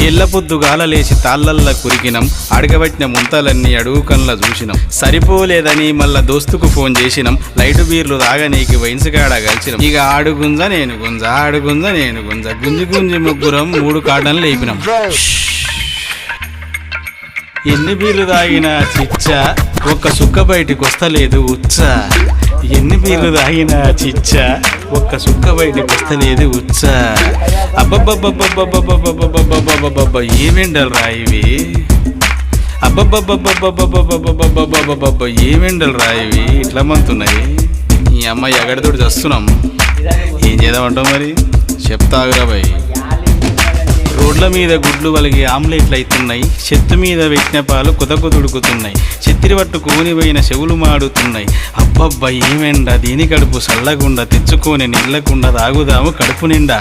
ఏళ్ల పొద్దుగాల లేచి తాళ్ళల్ల కురికినం, అడగబట్టిన ముంతలన్నీ అడుగుకన్లా చూసినాం. సరిపోలేదని మళ్ళా దోస్తుకు ఫోన్ చేసినాం, లైటు బీర్లు తాగనీకి వైన్స్గాడ కలిసినాం. ఇక ఆడుగుంజ నేను గుంజ, ఆడుగుంజ నేను గుంజ, గుంజి గుంజి ముగ్గురం 3 కాటన్లు లేపినాం. ఎన్ని బీర్లు తాగినా చిచ్చా, ఒక్క సుక్క బయటికి వస్తలేదు ఉచ్చా. ఎన్ని బీర్లు తాగినా చిచ్చా, ఒక్క సుక్క బయటికి వస్తలేదు ఉచ్చా. అబ్బబ్బబ్బబ్బబ్బబ్బబ్బబ్బబ్బబ్బబ్బబ్బబ్బ ఏమెండలు రా ఇవి, అబ్బబ్బబ్బబ్బబ్బబ్బబ్బబ్బబ్బబ్బబ్బబ్బ ఏమెండలు రా ఇవి ఇట్లా మంతున్నాయి. ఈ అమ్మాయి ఎగడితోటి చస్తున్నాం, ఏం చేద్దామంటావు మరి చెప్తాగురా బాయ్. రోడ్ల మీద గుడ్లు వలిగి ఆమ్లెట్లు అవుతున్నాయి, చెత్త మీద పెట్టిన పాలు కుదకుదుడుకుతున్నాయి, చెత్తిరి పట్టు కోనిపోయిన చెవులు మాడుతున్నాయి. అబ్బబ్బా ఏమెండా దీని కడుపు సల్లగుండా, తెచ్చుకొని నీళ్ళకుండా తాగుదాము కడుపు నిండా.